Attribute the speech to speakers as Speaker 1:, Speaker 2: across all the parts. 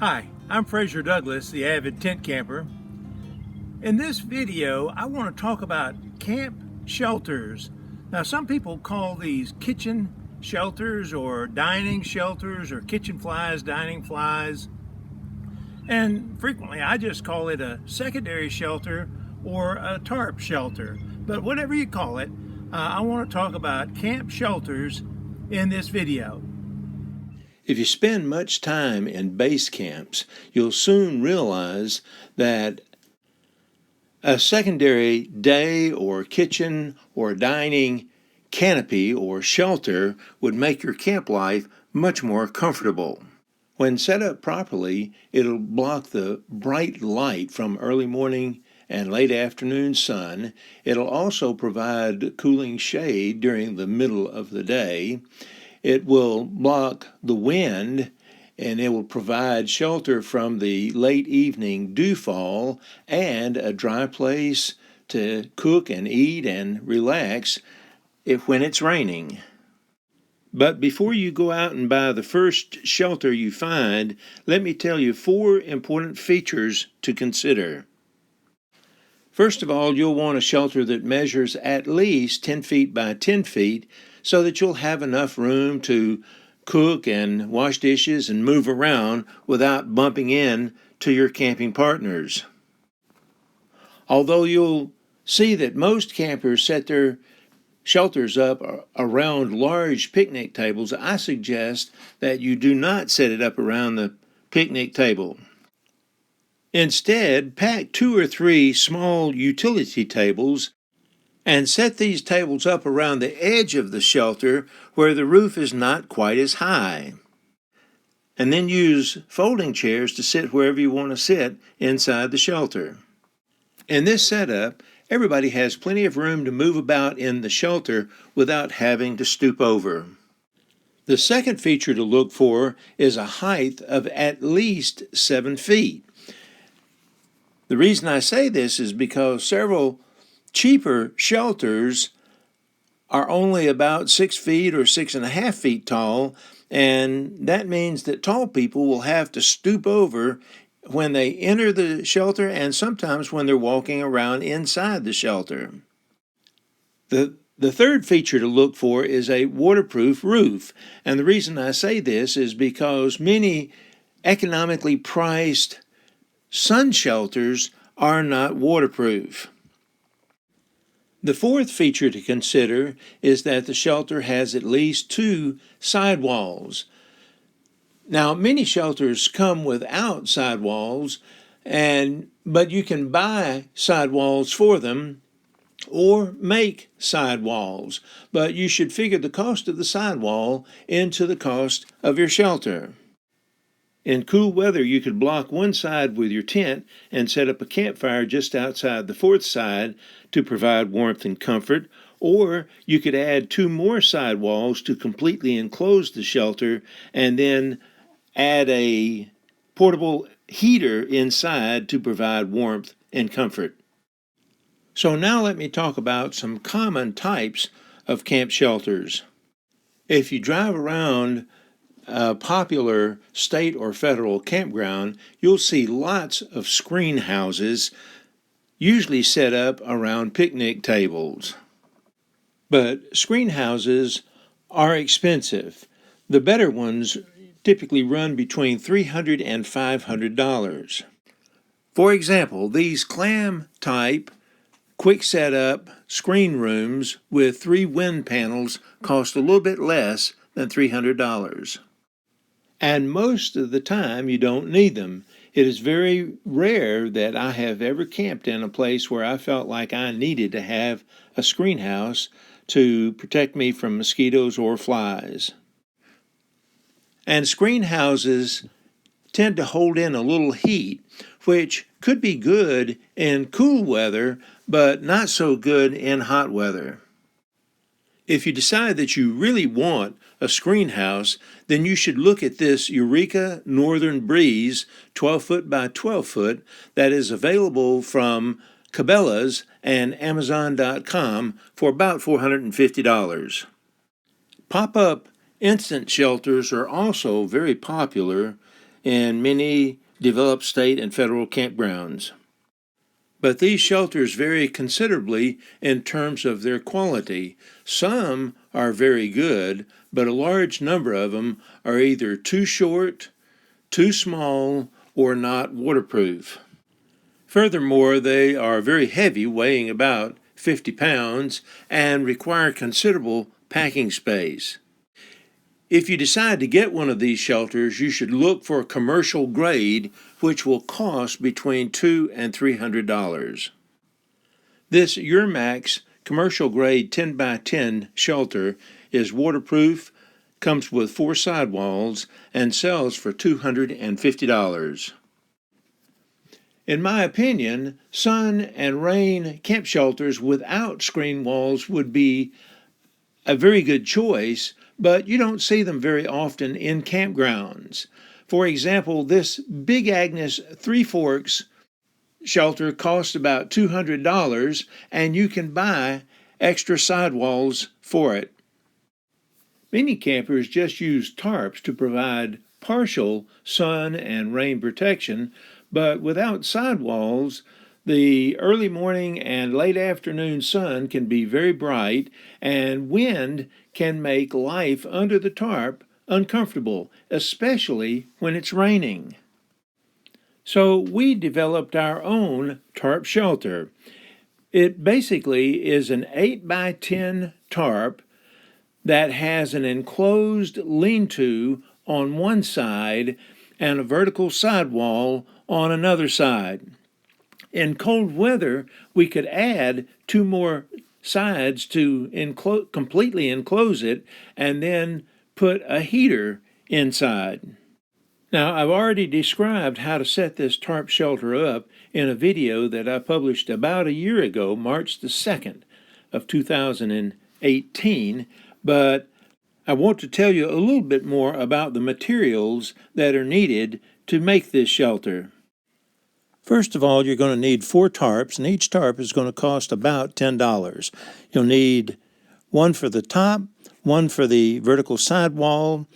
Speaker 1: Hi, I'm Fraser Douglas, the avid tent camper. In this video, I want to talk about camp shelters. Now, some people call these kitchen shelters or dining shelters or kitchen flies, dining flies. And frequently, I just call it a secondary shelter or a tarp shelter. But whatever you call it, I want to talk about camp shelters in this video.
Speaker 2: If you spend much time in base camps, you'll soon realize that a secondary day or kitchen or dining canopy or shelter would make your camp life much more comfortable. When set up properly, it'll block the bright light from early morning and late afternoon sun. It'll also provide cooling shade during the middle of the day. It will block the wind, and it will provide shelter from the late evening dewfall and a dry place to cook and eat and relax when it's raining. But before you go out and buy the first shelter you find, let me tell you 4 important features to consider. First of all, you'll want a shelter that measures at least 10 feet by 10 feet so that you'll have enough room to cook and wash dishes and move around without bumping in to your camping partners. Although you'll see that most campers set their shelters up around large picnic tables, I suggest that you do not set it up around the picnic table. Instead, pack 2 or 3 small utility tables and set these tables up around the edge of the shelter where the roof is not quite as high. And then use folding chairs to sit wherever you want to sit inside the shelter. In this setup, everybody has plenty of room to move about in the shelter without having to stoop over. The second feature to look for is a height of at least 7 feet. The reason I say this is because several cheaper shelters are only about 6 feet or 6.5 feet tall, and that means that tall people will have to stoop over when they enter the shelter and sometimes when they're walking around inside the shelter. The third feature to look for is a waterproof roof, and the reason I say this is because many economically priced sun shelters are not waterproof. The fourth feature to consider is that the shelter has at least 2 sidewalls. Now, many shelters come without sidewalls, but you can buy sidewalls for them or make sidewalls, but you should figure the cost of the sidewall into the cost of your shelter. In cool weather, you could block one side with your tent and set up a campfire just outside the fourth side to provide warmth and comfort, or you could add 2 more sidewalls to completely enclose the shelter and then add a portable heater inside to provide warmth and comfort. So now let me talk about some common types of camp shelters. If you drive around a popular state or federal campground, you'll see lots of screen houses, usually set up around picnic tables. But screen houses are expensive. The better ones typically run between $300 and $500. For example, these clam type quick setup screen rooms with 3 wind panels cost a little bit less than $300. And most of the time you don't need them. It is very rare that I have ever camped in a place where I felt like I needed to have a screen house to protect me from mosquitoes or flies. And screen houses tend to hold in a little heat, which could be good in cool weather, but not so good in hot weather. If you decide that you really want a screen house, then you should look at this Eureka Northern Breeze 12 foot by 12 foot that is available from Cabela's and Amazon.com for about $450. Pop-up instant shelters are also very popular, in many developed state and federal campgrounds. But these shelters vary considerably in terms of their quality. Some are very good, but a large number of them are either too short, too small, or not waterproof. Furthermore, they are very heavy, weighing about 50 pounds, and require considerable packing space. If you decide to get one of these shelters, you should look for a commercial grade, which will cost between $200 and $300. This Urmax commercial grade 10 by 10 shelter is waterproof, comes with 4 sidewalls, and sells for $250. In my opinion, sun and rain camp shelters without screen walls would be a very good choice, but you don't see them very often in campgrounds. For example, this Big Agnes Three Forks shelter costs about $200, and you can buy extra sidewalls for it. Many campers just use tarps to provide partial sun and rain protection, but without sidewalls, the early morning and late afternoon sun can be very bright, and wind can make life under the tarp uncomfortable, especially when it's raining. So we developed our own tarp shelter. It basically is an 8 by 10 tarp that has an enclosed lean-to on one side and a vertical sidewall on another side. In cold weather, we could add 2 more sides to completely enclose it and then put a heater inside. Now, I've already described how to set this tarp shelter up in a video that I published about a year ago, March the 2nd of 2018, but I want to tell you a little bit more about the materials that are needed to make this shelter. First of all, you're going to need 4 tarps, and each tarp is going to cost about $10. You'll need one for the top, one for the vertical sidewall,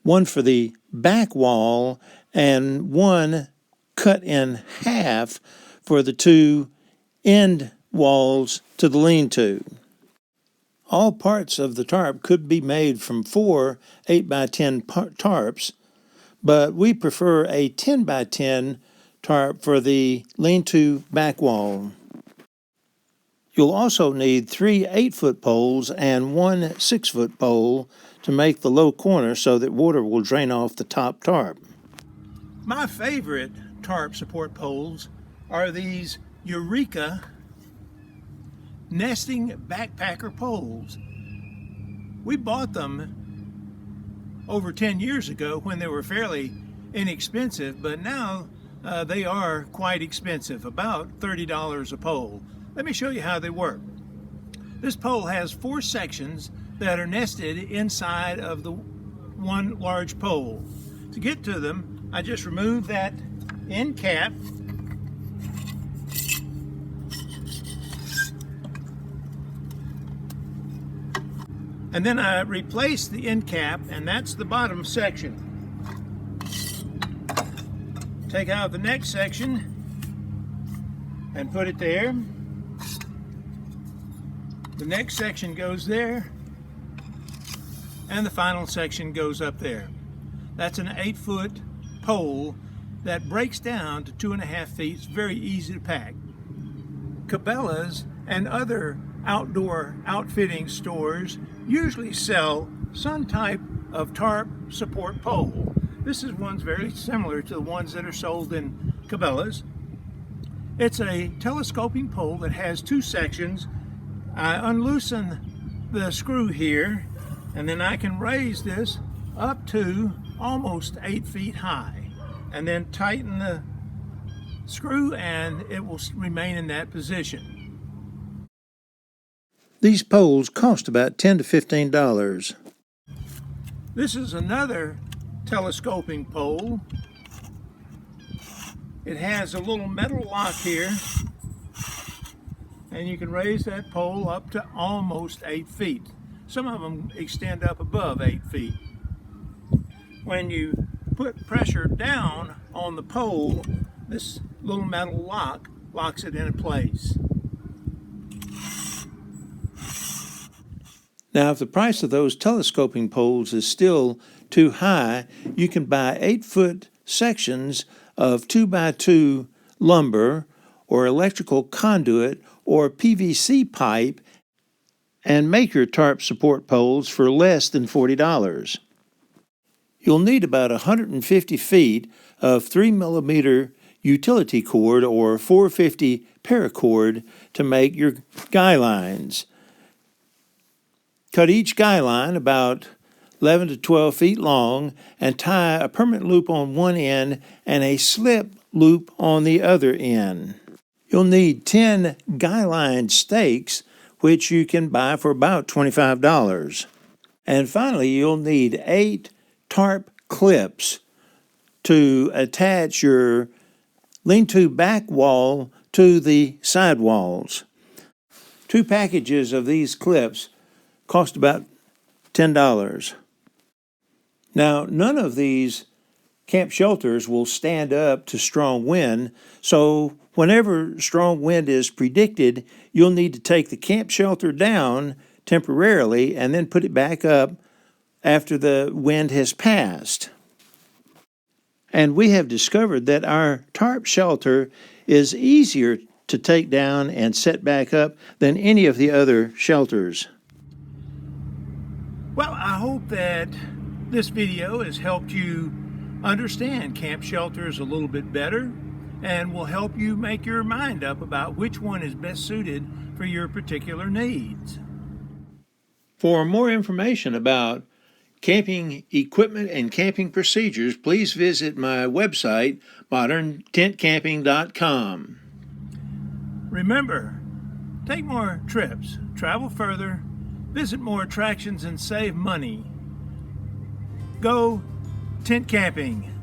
Speaker 2: one for the back wall, and one cut in half for the 2 end walls to the lean-to. All parts of the tarp could be made from 4 8 by 10 tarps, but we prefer a 10 by 10 tarp for the lean-to back wall. You'll also need 3 8-foot poles and 1 6-foot pole to make the low corner so that water will drain off the top tarp.
Speaker 1: My favorite tarp support poles are these Eureka nesting backpacker poles. We bought them over 10 years ago when they were fairly inexpensive, but now they are quite expensive, about $30 a pole. Let me show you how they work. This pole has 4 sections that are nested inside of the one large pole. To get to them, I just remove that end cap, and then I replace the end cap, and that's the bottom section. Take out the next section and put it there. The next section goes there, and the final section goes up there. That's an 8-foot pole that breaks down to 2.5 feet. It's very easy to pack. Cabela's and other outdoor outfitting stores usually sell some type of tarp support pole. This is one's very similar to the ones that are sold in Cabela's. It's a telescoping pole that has 2 sections. I unloosen the screw here, and then I can raise this up to almost 8 feet high, and then tighten the screw, and it will remain in that position.
Speaker 2: These poles cost about $10 to $15.
Speaker 1: This is another telescoping pole. It has a little metal lock here, and you can raise that pole up to almost 8 feet. Some of them extend up above 8 feet. When you put pressure down on the pole, this little metal lock locks it in place.
Speaker 2: Now, if the price of those telescoping poles is still too high, you can buy 8-foot sections of 2x2 lumber or electrical conduit or PVC pipe and make your tarp support poles for less than $40. You'll need about 150 feet of 3mm utility cord or 450 paracord to make your guy lines. Cut each guy line about 11 to 12 feet long and tie a permanent loop on one end and a slip loop on the other end. You'll need 10 guy line stakes, which you can buy for about $25. And finally, you'll need 8 tarp clips to attach your lean-to back wall to the side walls. 2 packages of these clips cost about $10. Now, none of these camp shelters will stand up to strong wind, so whenever strong wind is predicted, you'll need to take the camp shelter down temporarily and then put it back up after the wind has passed. And we have discovered that our tarp shelter is easier to take down and set back up than any of the other shelters.
Speaker 1: Well, I hope that this video has helped you understand camp shelters a little bit better and will help you make your mind up about which one is best suited for your particular needs.
Speaker 2: For more information about camping equipment and camping procedures, please visit my website, moderntentcamping.com.
Speaker 1: Remember, take more trips, travel further, visit more attractions, and save money. Go tent camping.